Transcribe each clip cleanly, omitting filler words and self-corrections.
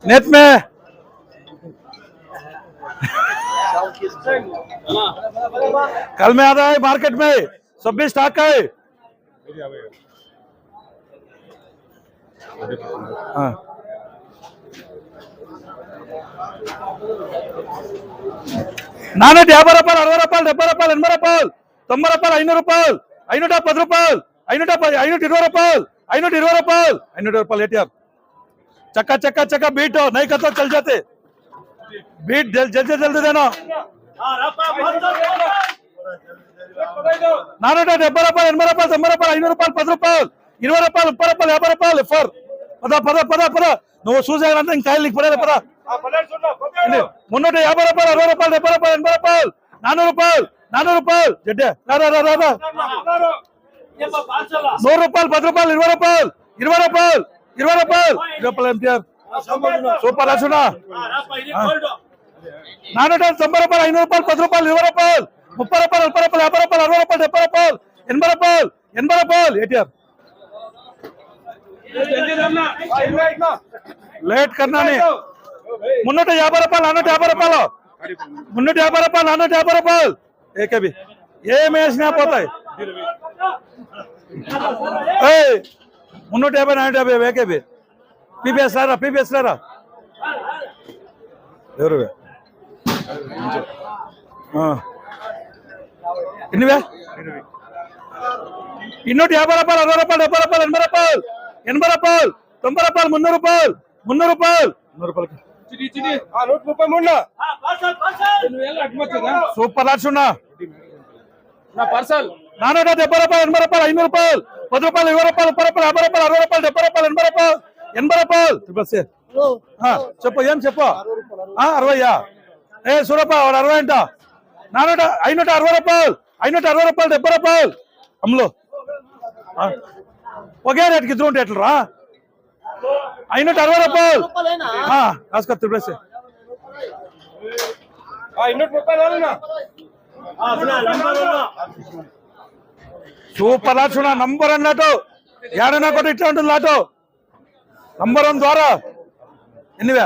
Net में कल में आ रहा है मार्केट में सब भी स्टॉक है। हाँ నాన్న 50 రూపాయలు 60 రూపాయలు 70 రూపాయలు 80 రూపాయలు 90 రూపాయలు 500 రూపాయలు 510 రూపాయలు 520 రూపాయలు 520 రూపాయలు 520 రూపాయలు एटीआर चक्का चक्का चक्का बीट नहीं करता चल जाते बीट जल्दी जल्दी देना 470 రూపాయలు 80 రూపాయలు 90 రూపాయలు 500 రూపాయలు 10 రూపాయలు 20 రూపాయలు 30 రూపాయలు 50 రూపాయలు ఫర్ పద నువ్వు చూసేదంతా ఇంకా నీకు పడేది పద 350 రూపాయలు 60 రూపాయలు 70 రూపాయలు 80 రూపాయలు 400 రూపాయలు జడ్డే రా 100 రూపాయలు 10 రూపాయలు 20 రూపాయలు 20 రూపాయలు 20 రూపాయలు ఎంటీఆర్ సూపర్ రాసునా 490 రూపాయలు 500 రూపాయలు 10 రూపాయలు 20 రూపాయలు 30 రూపాయలు 40 రూపాయలు 50 రూపాయలు 60 రూపాయలు 70 రూపాయలు 80 రూపాయలు 80 రూపాయలు एटीआर लेट करना नहीं 350 రూపాయలు 450 రూపాయలు 350 రూపాయలు 450 రూపాయలు ఏకే भी ఏ మేసినా పోతాయి 350 450 ఏకే भी పీపీఎస్ రారా ఎవరు ఎన్నివే 250 రూపాయలు 60 రూపాయలు 70 రూపాయలు 80 రూపాయలు 80 రూపాయలు 90 రూపాయలు 300 రూపాయలు 300 రూపాయలు 100 రూపాయలు సూపర్ రాసున్నా నాన్నగా 70 రూపాయలు 80 రూపాయలు 500 రూపాయలు 10 రూపాయలు 20 రూపాయలు 30 రూపాయలు 50 రూపాయలు 60 రూపాయలు 70 రూపాయలు 80 రూపాయలు 80 రూపాయలు చెప్పు ఏం చెప్పు 60 సూరప్ప 60 అంట 560 రూపాయలు 560 రూపాయలు 70 రూపాయలు అమ్ములు ఒకే రేట్కి ఇద్దరు ఉంటే ఎట్లరా 560 రూపాయలు రాసుకో తిరుపతి సూపర్ లాట్ నంబర్ అన్నట్టు ఏడన్నా కూడా ఇట్లా ఉంటుంది లాటు నంబర్ 1 ద్వారా ఎన్నివే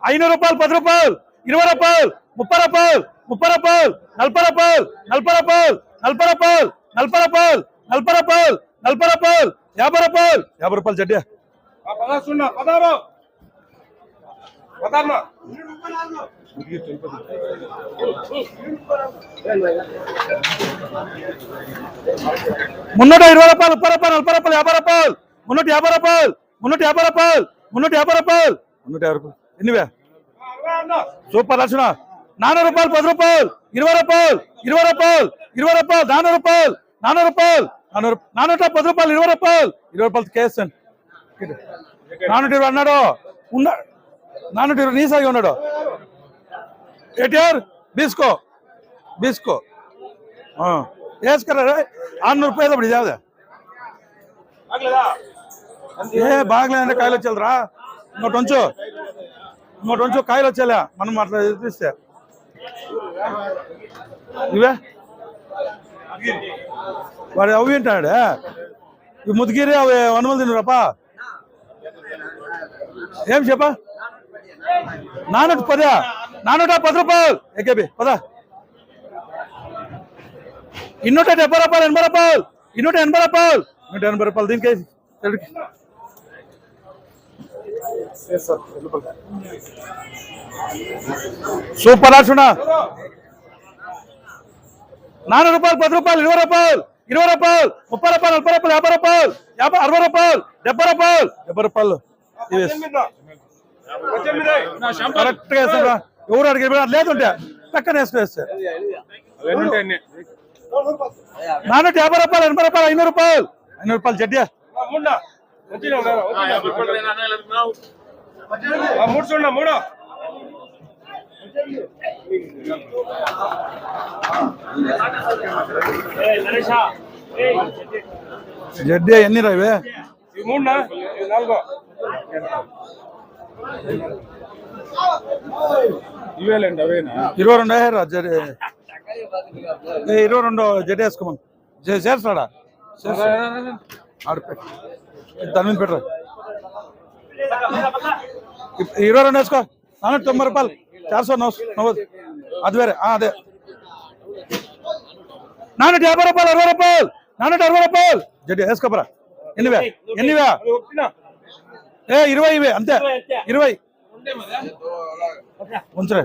500 రూపాయలు 10 రూపాయలు 20 రూపాయలు 30 రూపాయలు 30 రూపాయలు 40 రూపాయలు 40 రూపాయలు 40 రూపాయలు 40 రూపాయలు 40 రూపాయలు 40 రూపాయలు 50 రూపాయలు 50 రూపాయలు జడ్డే మున్నూట 20 రూపాయలు 30 రూపాయలు 40 రూపాయలు 50 రూపాయలు 350 రూపాయలు 350 రూపాయలు 350 రూపాయలు 350 రూపాయలు ఎన్నివే సూపర్ రచన 400 రూపాయలు 10 రూపాయలు 20 రూపాయలు 20 రూపాయలు 20 రూపాయలు 400 రూపాయలు 400 రూపాయలు 410 రూపాయలు 20 రూపాయలు 20 రూపాయలు కేసు 420 అన్నాడు 420 నీసాగి ఉన్నాడు एटीआर 20 को ऐस कर रहे 800 रुपये तो बढ़ी जाओ ये बागले అంటే కాయలు వచ్చేలరా ఇంకోటి కాయలు వచ్చేలా మనం అట్లా చూపిస్తే ఇవే వాడు అవి వింటాడు ఈ ముద్దుగిరి అవి వనమలు తిన్నరప్పా ఏం చెప్పా 410 రూపాయలు ఏకేబి పదా 270 రూపాయలు 80 రూపాయలు 280 రూపాయలు 180 రూపాయలు దీనికి సూపర్ రాసునా 400 రూపాయలు 10 రూపాయలు 20 రూపాయలు 20 రూపాయలు 30 రూపాయలు 40 రూపాయలు 50 రూపాయలు 60 రూపాయలు కరెక్ట్ గా వేస్తారా ఎవరు అడిగి లేకుంటే పక్కన వేసుకో 450 రూపాయలు 80 రూపాయలు 500 రూపాయలు 500 రూపాయలు జడ్డే జడ్డే ఎన్ని రావే 22 జడ్డే వేసుకోమని చేస్తాడా దాని మీద పెట్టరా 22 వేసుకో 490 రూపాయలు 490 అది వేరే అదే 450 రూపాయలు 60 రూపాయలు 460 రూపాయలు జడ్డి వేసుకోపరా ఎన్నివే 20 ఇవే అంతే 20 ఉంచరే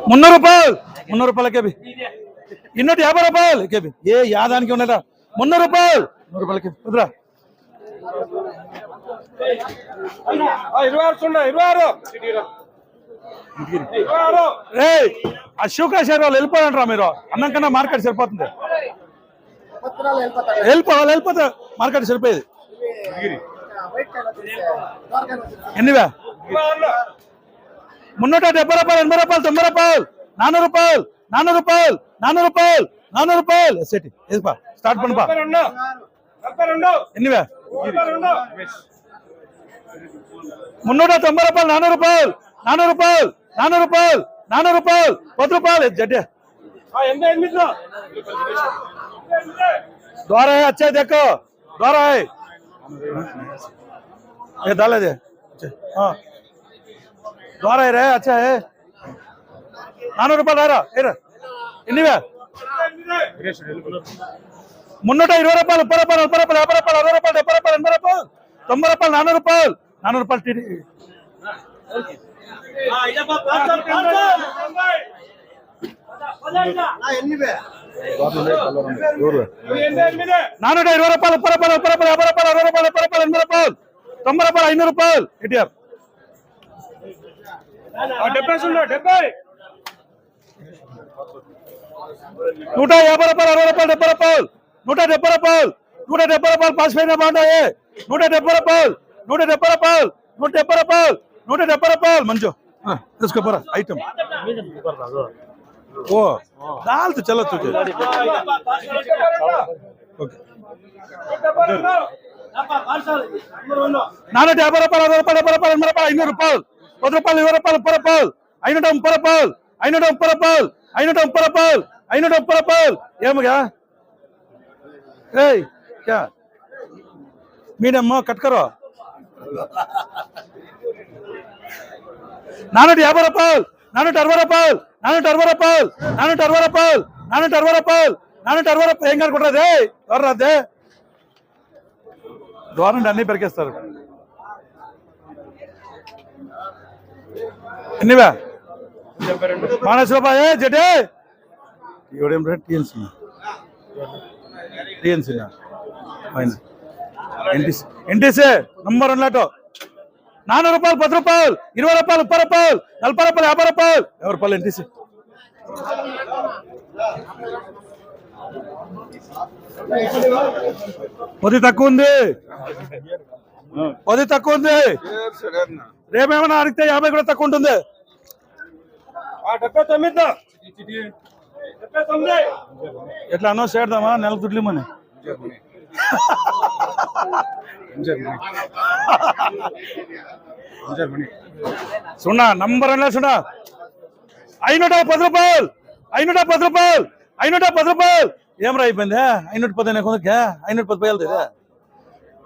300 రూపాయలు 300 రూపాయలకే 250 రూపాయలు కేబి ఏ యాదానికి ఉన్నదా 300 రూపాయలు 100 రూపాయలకి వద్దురా 26 అశోక శర్వాలు వెళ్ళిపోదంటారా మీరు అన్నం కన్నా మార్కెట్ సరిపోతుంది వెళ్ళిపోతా మార్కెట్ సరిపోయేది ఎన్నివే 370 రూపాయలు 80 రూపాయలు 90 రూపాయలు 400 రూపాయలు 400 రూపాయలు 400 రూపాయలు 400 రూపాయలు సెట్ వేసిపా స్టార్ట్ పనిపా ఎన్నివే 390 రూపాయలు 400 రూపాయలు 400 రూపాయలు 400 రూపాయలు 400 రూపాయలు 10 రూపాయలు జడ్డే द्वारा है अच्छा देखो द्वारा है ये डाले दे हाँ द्वारा है रे अच्छा है 400 రూపాయలు రారా ఎన్నివే 320 రూపాయలు 30 రూపాయలు 50 రూపాయలు 60 రూపాయలు 70 రూపాయలు 80 రూపాయలు 90 రూపాయలు 400 రూపాయలు టీడీ 420 రూపాయలు 30 రూపాయలు 50 రూపాయలు 60 రూపాయలు 70 రూపాయలు 80 రూపాయలు 90 రూపాయలు 500 రూపాయలు ఎన్టీఆర్ 150 రూపాయలు 60 రూపాయలు 70 రూపాయలు 170 రూపాయలు 170 రూపాయలు పాస్ పైన బాగుంటాయి 170 రూపాయలు 170 రూపాయలు 170 రూపాయలు 170 రూపాయలు మంచు తీసుకోపరా ఐటమ్ ओ दाल तो चलो तुझे ओके 450 రూపాయలు 60 రూపాయలు 70 రూపాయలు 80 రూపాయలు 500 రూపాయలు 10 రూపాయలు 20 రూపాయలు 530 రూపాయలు 530 రూపాయలు 530 రూపాయలు 530 రూపాయలు ఏమగా ఏయ్ क्या मीडियम कट करो 450 రూపాయలు 460 రూపాయలు 460 రూపాయలు 460 రూపాయలు 460 రూపాయలు 460 రూపాయలు ఏం కనుకుంటారు ఎవరు రాదే గవర్నమెంట్ అన్ని పెరికేస్తారు ఎన్నివే 500 రూపాయలు జడే ఇవడేం రేట్ టీఎన్సీ ఎన్టీసీ నంబర్ 1 లాటో 400 రూపాయలు 10 రూపాయలు 20 రూపాయలు 30 రూపాయలు 40 రూపాయలు 50 రూపాయలు 50 రూపాయలు ఎన్టీసీ పది తక్కువ ఉంది రేపేమన్నా అడిగితే 50 కూడా తక్కువ ఉంటుంది ఎట్లా అనౌన్స్ చేద్దామా నెల దుడ్లిమని సున్నా నంబర్ అన్నా సున్నా 510 రూపాయలు 510 రూపాయలు 510 రూపాయలు ఏం రా అయిపోయింది 510 కొందకే 510 పోయాలి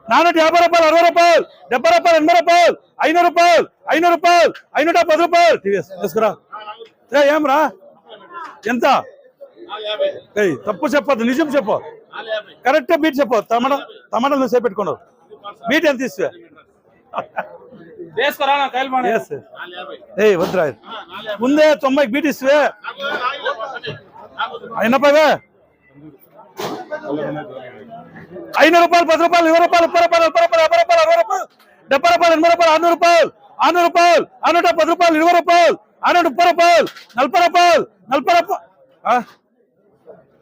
450 రూపాయలు 60 రూపాయలు 70 రూపాయలు 80 రూపాయలు 500 రూపాయలు 500 రూపాయలు 510 రూపాయలు టీవీఎస్ తీసుకురా ఏం రా ఎంత తప్పు చెప్పొద్దు నిజం చెప్పు కరెక్ట్ బీట్ చెప్పు టమాటా నువ్వు సేపు పెట్టుకున్నావు బీట్ ఎంత ఇస్తే వద్దురా ముందే 90 బీట్ ఇస్తే 80 500 రూపాయలు 10 రూపాయలు 20 రూపాయలు 30 రూపాయలు 40 రూపాయలు 50 రూపాయలు 60 రూపాయలు 70 రూపాయలు 80 రూపాయలు 600 రూపాయలు 110 రూపాయలు 20 రూపాయలు 630 రూపాయలు 40 రూపాయలు 40 రూపాయలు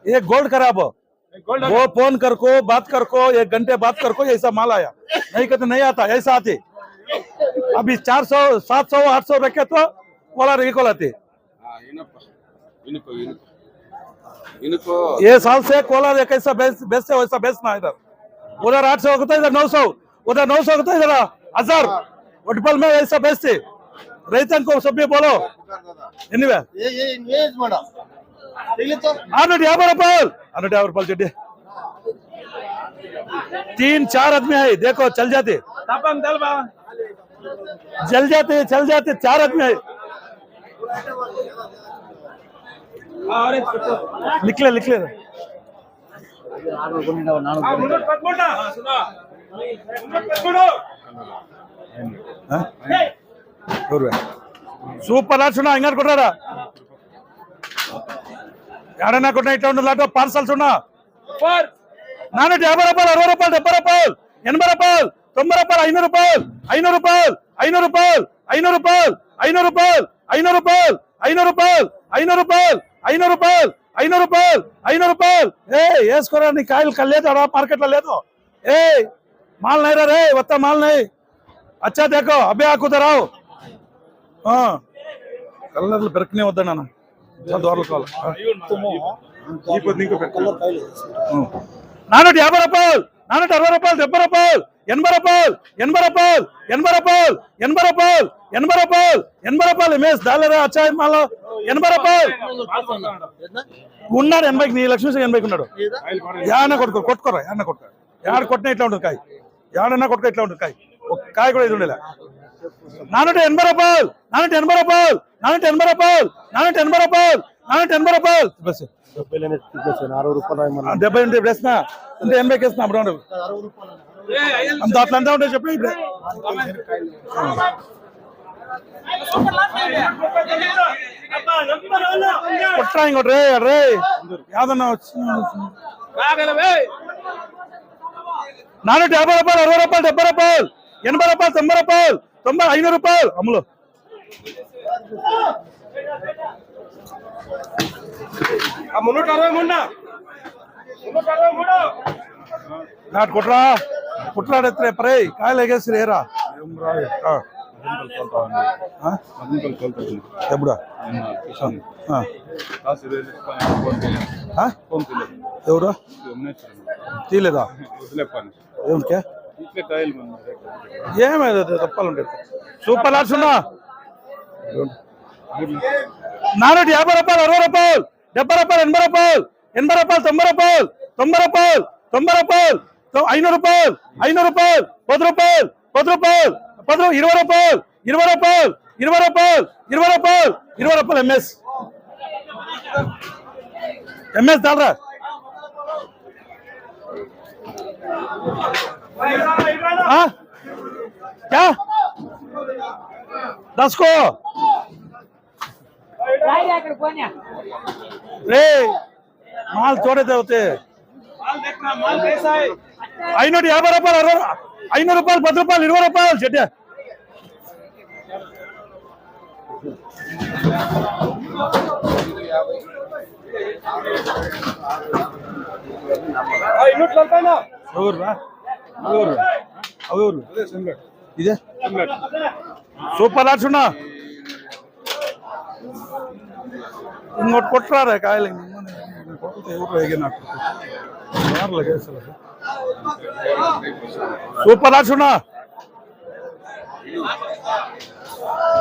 ये गोल्ड खराब हो वो फोन करको बात करको 1 घंटे बात करको ऐसा माल आया नहीं कहते नहीं आता ऐसा आते अभी 400 700 800 रखे तो कोलार इक्वल आते ये साल से कोलार कैसा बेचते वैसा बेचना इधर उधर 800 होता है इधर 900 उधर 900 होता है इधर 1000 वटपल में ऐसा बेचते रैतन को सब भी बोलो एनीवे ये 650 రూపాయలు 650 రూపాయలు చెడ్డి 3-4 आदमी है, देखो चल जाते, चल जाते 4 आदमी है। लिख ले సూపర్ లాట్స్ ఇంగా కొట్టారా ఎడనా కొట్టినా ఇట్లా ఉండు లాటో పార్సల్స్ ఉన్నా 450 రూపాయలు 60 రూపాయలు 70 రూపాయలు 80 రూపాయలు 90 రూపాయలు 500 రూపాయలు 500 రూపాయలు 500 రూపాయలు 500 రూపాయలు 500 రూపాయలు 500 రూపాయలు 500 రూపాయలు 500 రూపాయలు 500 రూపాయలు 500 రూపాయలు ఏ వేసుకోరా నీ కాయలు కల్లేదు మార్కెట్ లో లేదు ఏ మాల్ नहीं रे वत्ता माल नहीं अच्छा देखो अबे आको दराओ కలర్లు పెరకనే వద్దా నాన్న దోరలు కావాలి 450 రూపాయలు 460 రూపాయలు 70 రూపాయలు 80 రూపాయలు 80 రూపాయలు 80 రూపాయలు 80 రూపాయలు 80 రూపాయలు 80 రూపాయలు మేస్ డాలర్ అచ్చా మాలో 80 రూపాయలు ఉన్నాడు 80కి నీ లక్ష్మీ 80కి ఉన్నాడు యాడన్నా కొట్టుకోరా యాడన్నా కొట్టుకో యాడ కొట్టినా ఇట్లా ఉంటుంది కాయ యాడన్నా కొట్టుకో ఇట్లా ఉంటుంది కాయ ఒక కాయ కూడా ఇది ఉండేలా 480 రూపాయలు 480 రూపాయలు 480 రూపాయలు 480 రూపాయలు 480 రూపాయలు బస్ 70 ఉంటే ఇప్పుడు వేస్తున్నా అంటే 80కి వేస్తున్నా అప్పుడు అంత అట్లా అంతా ఉంటాయి చెప్పి ఇప్పుడు కొట్టరా ఇంకోటి రే యాదన్నా వచ్చి 450 రూపాయలు 60 రూపాయలు 70 రూపాయలు 80 రూపాయలు 90 రూపాయలు 500 రూపాయలు అమ్ములు నాటు కుట్రాడెత్తే పరే కాయలు ఎగేసి రేరా ఎప్పుడా ఎవరు తీలేదా ఏమిటే ఏమైనా తప్పాలంటే సూపర్ లాట్స్ ఉన్నా 450 రూపాయలు 60 రూపాయలు 70 రూపాయలు 80 రూపాయలు 80 రూపాయలు 90 రూపాయలు 90 రూపాయలు 500 రూపాయలు 500 రూపాయలు 10 రూపాయలు 10 రూపాయలు 20 రూపాయలు 20 రూపాయలు 20 రూపాయలు 20 రూపాయలు 20 రూపాయలు ఎంఎస్ దాల్రా क्या 10 को रे माल थोड़े दे होते 550 రూపాయలు 500 రూపాయలు 10 రూపాయలు 20 రూపాయలు చెట్ట ఇదే సూపర్ లాట్స్ ఉన్నా ఇంకోటి కొట్టరారా కాయలు సూపర్ లాట్స్ ఉన్నా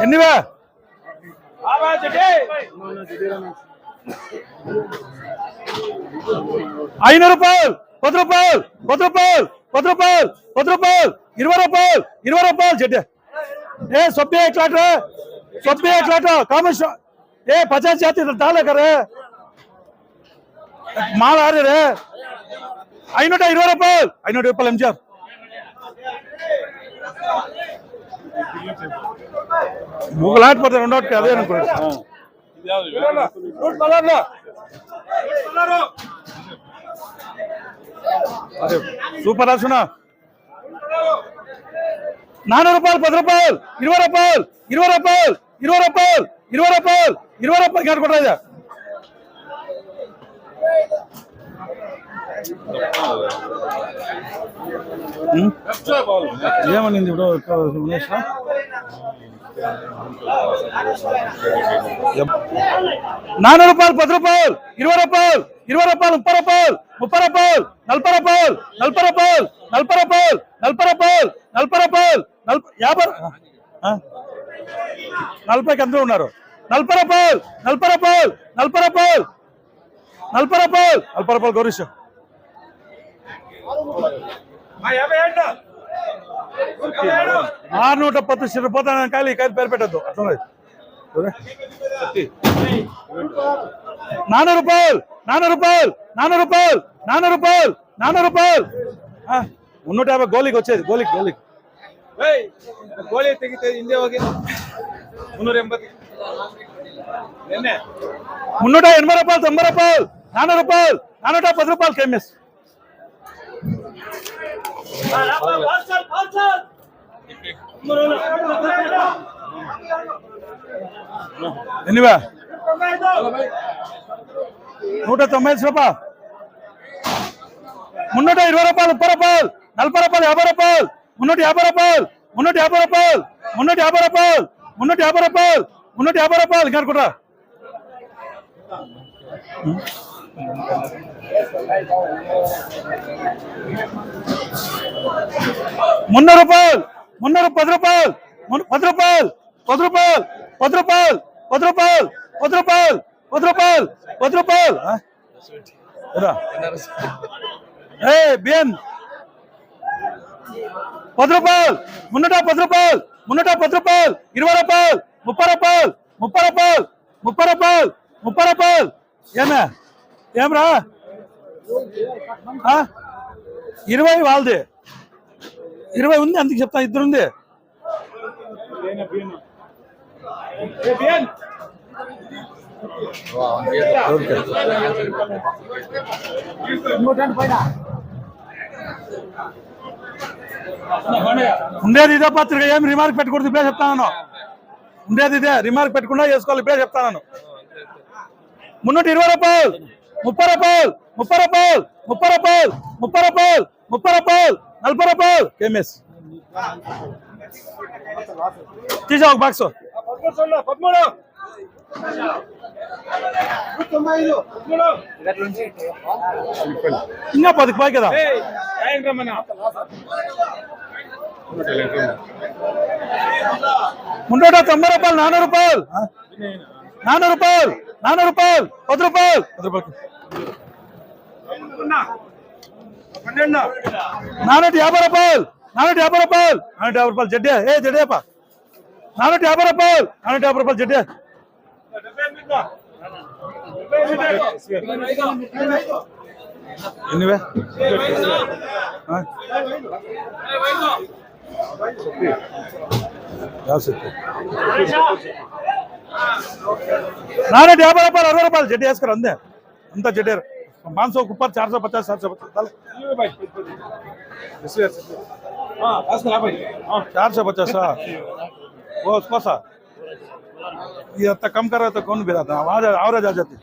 ఎన్నివే 500 రూపాయలు 10 రూపాయలు 10 రూపాయలు 10 రూపాయలు 10 రూపాయలు 20 రూపాయలు 20 రూపాయలు చెట్టు ఏ సొప్పి ఎట్లాట కామర్స్ ఏ 50 जाती डाले करे माल आ रहे 520 రూపాయలు 500 రూపాయలు ఎంజార్ ముగ్గులాట పడితే రెండోటి అదే అనుకోండి సూపర్ రాసునా 400 రూపాయలు 10 రూపాయలు 20 రూపాయలు 20 రూపాయలు 20 రూపాయలు 20 రూపాయలు 20 రూపాయలు కనుకుంటా ఏమనింది ఇప్పుడు 400 రూపాయలు 10 రూపాయలు 20 రూపాయలు 20 రూపాయలు 30 రూపాయలు 30 రూపాయలు 40 రూపాయలు 40 రూపాయలు 40 రూపాయలు 40 రూపాయలు 40 రూపాయలు 50 40కి అందరూ ఉన్నారు 40 రూపాయలు 40 రూపాయలు 40 రూపాయలు 40 రూపాయలు 40 రూపాయలు గౌరీష్ ₹610 చిరిపోతాను కాయలు ఈ కాయలు పేరు పెట్టద్దు ₹400 350 ಗೋಲಿಗೆ వచ్చేది ಗೋಲಿಗೆ ಗೋಲಿ ತೆಗಿತಾ ಹಿಂದೆ ಹೋಗಿ 380 ₹380 ₹90 ₹410 KMS ఎన్నివా 195 రూపాయలు ₹320 ₹30 ₹40 ₹50 ₹350 ఇంకా అనుకుంటా బిఎన్ ₹10 ₹310 ₹20 ఏమే ఏమ్రా 20 వాళ్ళది 20 ఉంది అందుకు చెప్తా ఇద్దరు ఉంది ఉండేది ఇదే పత్రిక ఏమి రిమార్క్ పెట్టకూడదు ఇప్పుడే చెప్తాను ఉండేది ఇదే రిమార్క్ పెట్టకుండా చేసుకోవాలి ఇప్పుడే చెప్తాను ₹320 ₹30 ₹40 KMS తీసా ఒక బాక్స్ ఇంకా 10 పోయి కదా ₹390 ₹400 ₹450 జడ్డే జడ్డేపా ₹450 జడ్డే ఎన్నివే ₹450 జడ్డీ వేసుకోరు అందే అంతా జడ్డే 500 ऊपर 450 750 450 वो उसको सा ये इतना कम कर रहा तो कौन भी रहा था आवाज आ जाती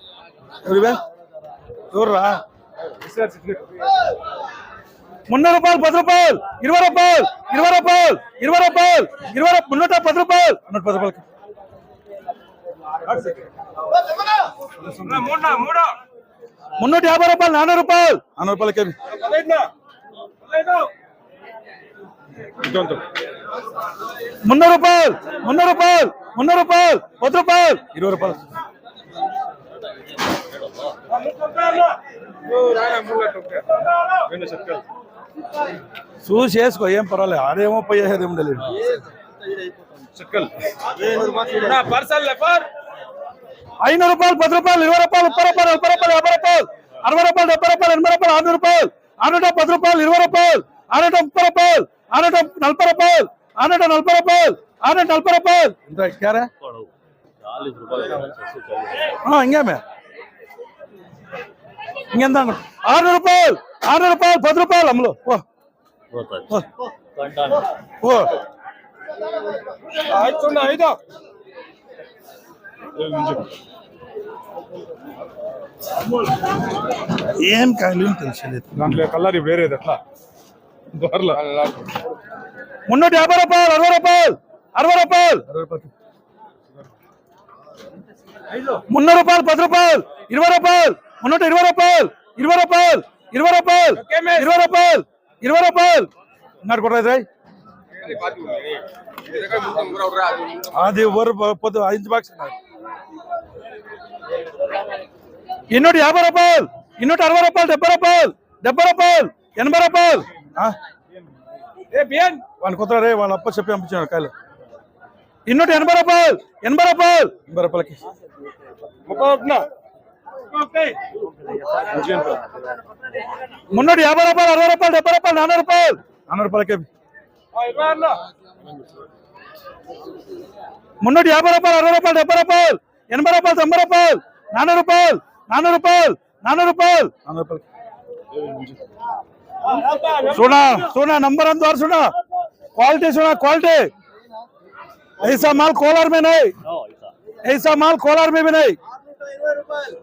दूर रहा ₹300 ₹10 చూసి వేసుకో ఏం పర్వాలేదు ఆడేమో పోయేది ఏం తెలియదు ₹500 ₹10 ₹20 ₹30 ₹40 ₹50 ₹60 ₹70 ₹80 ₹90 ₹100 ₹100 ₹10 ₹20 ₹40 इंता क्या रहा हाँ इंगे में इंगे इंदा ₹600 ₹10 हम लोग वो आज तो ना इधर ఏం కాయలు తెలియలేదు దాంట్లో కలర్ వేరేది అట్లా ₹350 ₹60 ₹20 నాడు కొట్టదు అది ఎవరు పొద్దు 5 బాక్స్ ₹250 ₹260 ₹70 80 రూపాయలు ఏ బియన్ వాడిని కొత్త రే వాళ్ళ అప్ప చెప్పి పంపించాను కాయలు ఇన్నోటి 80 రూపాయలు 80 రూపాయలు 80 రూపాయలకి 31 మున్నోటి 50 రూపాయలు 60 రూపాయలు 70 రూపాయలు 40 రూపాయలు 40 రూపాయలకి 26 మున్నోటి 50 రూపాయలు 60 రూపాయలు 70 రూపాయలు 80 రూపాయలు 90 రూపాయలు 40 రూపాయలు 40 రూపాయలు 40 రూపాయలు 40 రూపాయలు सुना सुना नंबर अंदर सुना क्वालिटी ऐसा माल कोलार में नहीं ऐसा माल कोलार में भी नहीं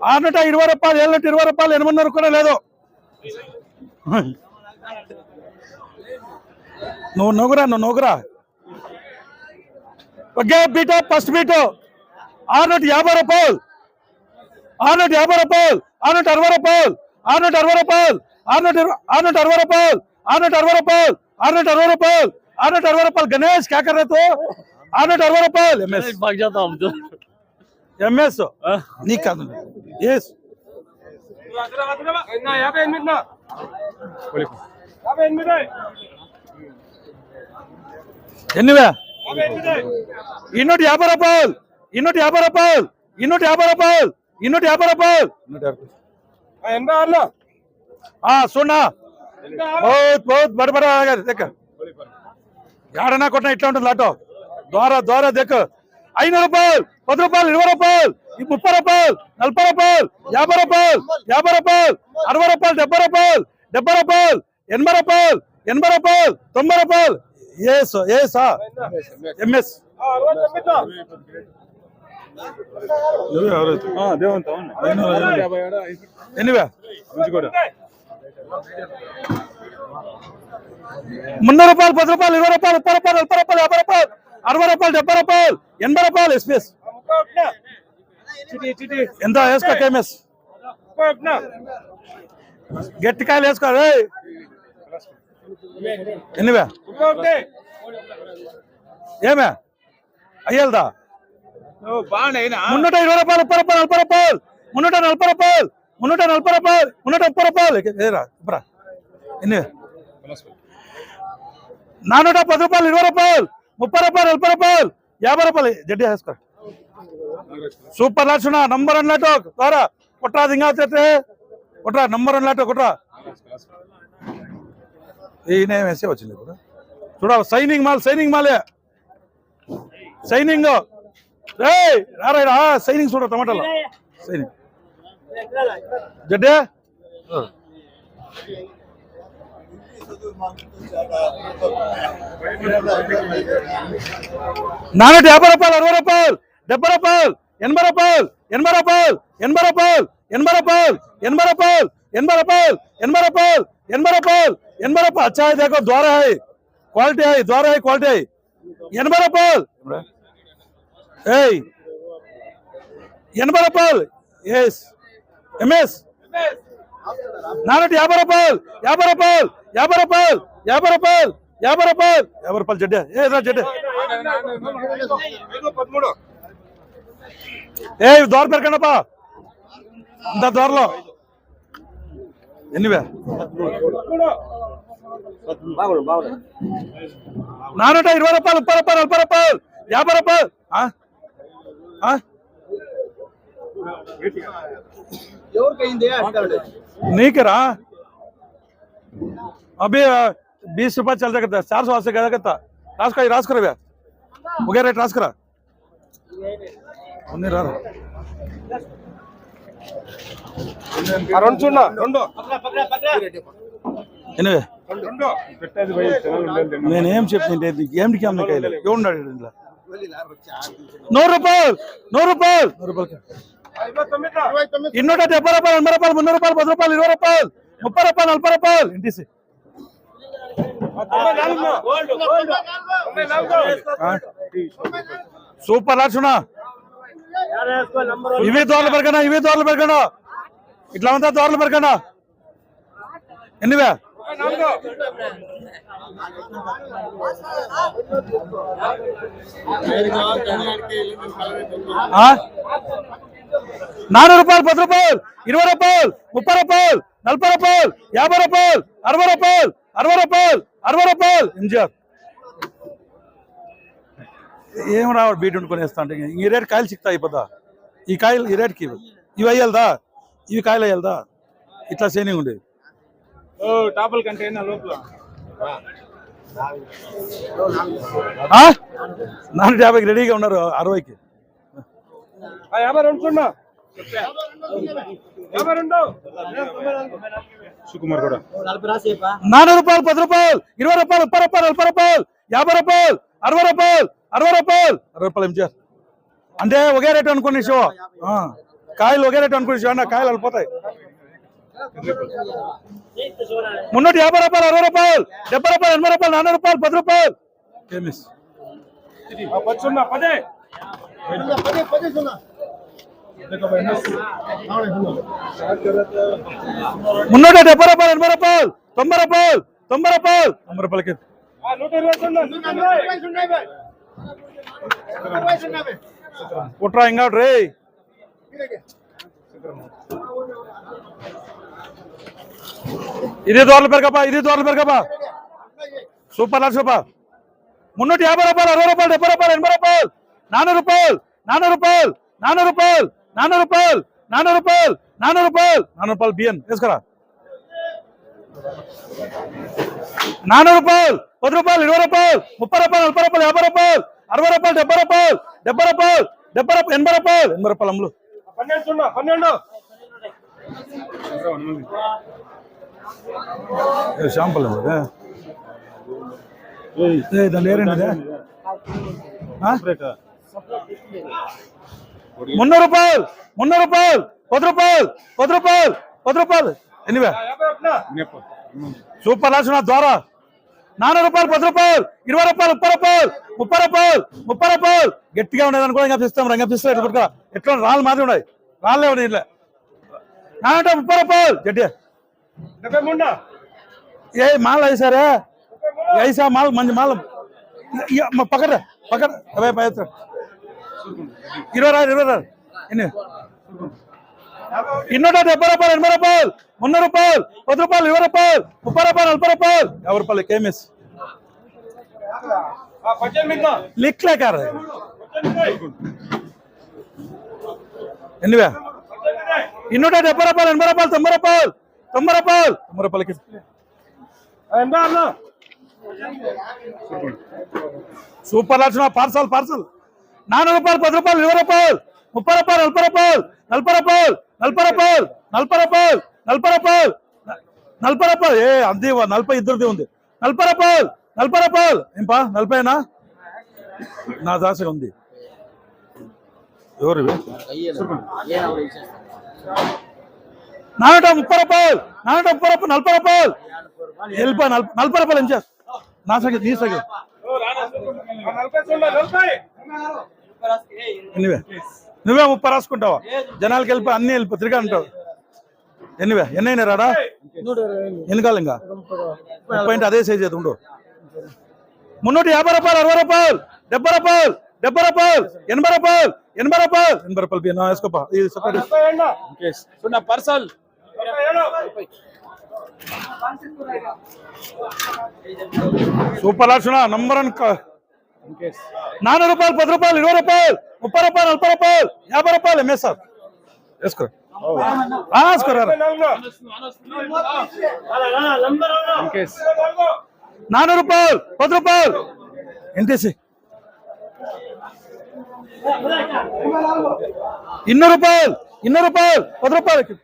620 రూపాయలు 720 రూపాయలు 800 కూడా లేదు నువ్వు నొగురా ఒకే బీట్ ఫస్ట్ బీట్ 650 రూపాయలు 650 రూపాయలు 660 రూపాయలు 660 రూపాయలు 660 రూపాయలు 660 రూపాయలు 660 రూపాయలు 660 రూపాయలు गणेश क्या कर रहे तो 660 రూపాయలు ఎంఎస్ भाग जाता हम तो ఎంఎస్ నీకు కాదు ఎస్ నా 58 నా 58 ఎన్నివే ఇన్నోటి 50 రూపాయలు ఇన్నోటి 50 రూపాయలు ఇన్నోటి 50 రూపాయలు ఇన్నోటి 50 రూపాయలు 86 हाँ सुना बहुत बहुत बड़ा बड़ा आएगा देख याडना कोटना इट्ला ఉంటుంది లాటో ద్వారా देख 500 రూపాయలు 10 రూపాయలు 20 రూపాయలు 30 రూపాయలు 40 రూపాయలు 50 రూపాయలు 50 రూపాయలు 60 రూపాయలు 70 రూపాయలు 70 రూపాయలు 80 రూపాయలు 80 రూపాయలు 90 రూపాయలు yes ఎంఎస్ దేవంత ఎనివే కూడా 300 రూపాయలు 10 రూపాయలు 20 రూపాయలు 30 రూపాయలు 40 రూపాయలు 50 రూపాయలు 60 రూపాయలు 70 రూపాయలు 80 రూపాయలు ఎస్పీఎస్ చిటి ఎంత వేసుకో కేఎంఎస్ గట్టికాయలు వేసుకో రే ఎన్నివే ఏమే అయ్యేదా బాగున్నాయినా 320 రూపాయలు 30 రూపాయలు 40 రూపాయలు 340 రూపాయలు 340 రూపాయలు ఏరా ఇప్పుడా ఎన్ని 410 రూపాయలు 20 రూపాయలు 30 రూపాయలు 40 రూపాయలు 50 రూపాయలు జడ్డి వేసుకో సూపర్ లాచునా నంబర్ అన్నట్టు ద్వారా కొట్రా దింగాతే కొట్రా నంబర్ అన్నట్టు కొట్రా ఈయన వేసే వచ్చింది ఇప్పుడు చూడ సైనింగ్ మాలే సైనింగ్ రే రారా సైనింగ్ చూడ టమాటాలు సైనింగ్ జడ్డే 450 రూపాయలు 60 రూపాయలు 70 రూపాయలు 80 రూపాయలు 80 రూపాయలు 80 రూపాయలు 80 రూపాయలు 80 రూపాయలు 80 రూపాయలు 80 రూపాయలు 80 రూపాయలు 80 రూపాయలు अच्छा है देखो द्वारा है क्वालिटी है 80 రూపాయలు 80 రూపాయలు ఎస్ ఎంఎస్ 450 రూపాయలు 50 రూపాయలు 50 రూపాయలు 50 రూపాయలు 50 రూపాయలు 50 రూపాయలు జడ్డే జడ్డే 13 దోర పెరకండపా అంత దోరలో ఎన్నివే 420 రూపాయలు 30 రూపాయలు 40 రూపాయలు 50 రూపాయలు నీకరా अभी 20 रुपये चल रहा 480 का कहता रास कर ఒకే రేట్ రాసుకురా అన్ని రా రెండు చూడ రెండు ఎనివే నేనేం చెప్తుంటే ఏమిటికి అమ్మకాయలు ఎవడున్నాడు ఇంట్లో 100 రూపాయలు 100 రూపాయలు 100 రూపాయలు ఇన్నోట 70 రూపాయలు 80 రూపాయలు 300 రూపాయలు 10 రూపాయలు 20 రూపాయలు 30 రూపాయలు 40 రూపాయలు ఇంటిసి సూపర్ లాచునా ఇవే దోర్లు పెరగనా ఇట్లా అంతా దోర్లు పెరగనా ఎన్నివే 4 రూపాయలు 10 రూపాయలు 20 రూపాయలు 30 రూపాయలు 40 రూపాయలు 50 రూపాయలు 60 రూపాయలు 60 రూపాయలు 60 రూపాయలు ఎంజిఆర్ ఏం రావడు బీట్ కొనేస్తా అంటే ఈ రేట్ కాయలు చిక్తా అయిపోతా ఈ కాయలు ఈ రేట్కి ఇవి అయ్యాలదా ఇవి కాయలు అయ్యాలదా ఇట్లా సేనింగ్ ఉండేది ఓ టాపుల కంటే లోపల 450కి రెడీగా ఉన్నారు 60కి 52 చూడన్నా 52 సుకుమార్ కూడా 4 రూపాయలు 10 రూపాయలు 20 రూపాయలు 30 రూపాయలు 40 రూపాయలు 50 రూపాయలు 60 రూపాయలు 60 రూపాయలు 60 రూపాయలు ఎంజిఆర్ అంటే ఒకే రేటు అనుకునే షో కాయలు ఒకే రేటు అనుకునే షో అన్న కాయలు వెళ్ళిపోతాయి 350 రూపాయలు 60 రూపాయలు 70 రూపాయలు 80 రూపాయలు 40 రూపాయలు 10 రూపాయలు ఫేమస్ 10 370 రూపాయలు 80 రూపాయలు 90 రూపాయలు 90 రూపాయలు 90 రూపాయలకి 120 కుట్రా ఇంకా రే ఇది దోర్లు పెరగపా ఇది దోర్లు పెరగపా సూపర్ లాట్ సూపర్ 350 రూపాయలు 60 రూపాయలు 70 రూపాయలు 80 రూపాయలు 400 రూపాయలు 400 రూపాయలు 400 రూపాయలు 400 రూపాయలు 400 రూపాయలు 400 రూపాయలు 400 రూపాయలు బియ్యం వేసుకురా 400 రూపాయలు 10 రూపాయలు 20 రూపాయలు 30 రూపాయలు 40 రూపాయలు 50 రూపాయలు 60 రూపాయలు 70 రూపాయలు 70 రూపాయలు 80 రూపాయలు 80 రూపాయలు అమ్ములు 12 షాంపుల్ దాని ఏరండి 300 రూపాయలు 300 రూపాయలు 10 రూపాయలు 10 రూపాయలు 10 రూపాయలు ఎనివే సూపర్ లాస్ట్ ద్వారా 400 రూపాయలు 10 రూపాయలు 20 రూపాయలు 30 రూపాయలు 30 రూపాయలు గట్టిగా ఉండేది అనుకో ఇంకా పిస్తాం రంగా పిస్తా ఎట్లా రాళ్ళు మాత్రం ఉన్నాయి రాళ్ళే ఉన్నాయి ఇట్లా 30 రూపాయలు గట్టి ఏ మాల వేసారా ఐసా మాల్ మంచి మాల పక్కన పక్కన 20 ఎన్ని 270 రూపాయలు 80 రూపాయలు 300 రూపాయలు 10 రూపాయలు 20 రూపాయలు 30 రూపాయలు 40 రూపాయలు 50 రూపాయలు కేఎంఎస్ లిక్లే కారు ఎన్నివే 270 రూపాయలు 80 రూపాయలు 90 రూపాయలు 90 రూపాయలు 90 రూపాయలకి సూపర్ లాట్స్ పార్సల్ పార్సల్ 400 రూపాయలు 10 రూపాయలు 20 రూపాయలు 30 రూపాయలు 40 రూపాయలు 40 రూపాయలు 40 రూపాయలు 40 రూపాయలు 40 రూపాయలు ఏ అంతే 40 ఇద్దరిది ఉంది 40 రూపాయలు 40 రూపాయలు ఏంపా 40నా నా దాసగా ఉంది ఎవరు 430 రూపాయలు 430 రూపాయలు 40 రూపాయలు వెళ్ళిపోయి 40 రూపాయలు ఏం చేస్తా నా సగం నీ సగం ఎన్నివే నువ్వే 30 రాసుకుంటావా జనాలకి వెళ్ళిపోయి అన్ని వెళ్ళిపో తిరిగా అంటావు ఎన్నివే ఎన్నైనా రాడా ఎన్నికాలు ఇంకా 30 అదే సైజ్ అయితే ఉండు 350 రూపాయలు 60 రూపాయలు 70 రూపాయలు 70 రూపాయలు 80 రూపాయలు 80 రూపాయలు 80 రూపాయలు బియ్యం వేసుకోపా ఇది separate parcel super LADS number 400 రూపాయలు 10 రూపాయలు 20 రూపాయలు 30 రూపాయలు 40 రూపాయలు 50 రూపాయలు ఎంఎస్ఆర్ వేసుకోరా రాసుకోరా 400 రూపాయలు 10 రూపాయలు ఎంతేసి 200 రూపాయలు 10 రూపాయలకి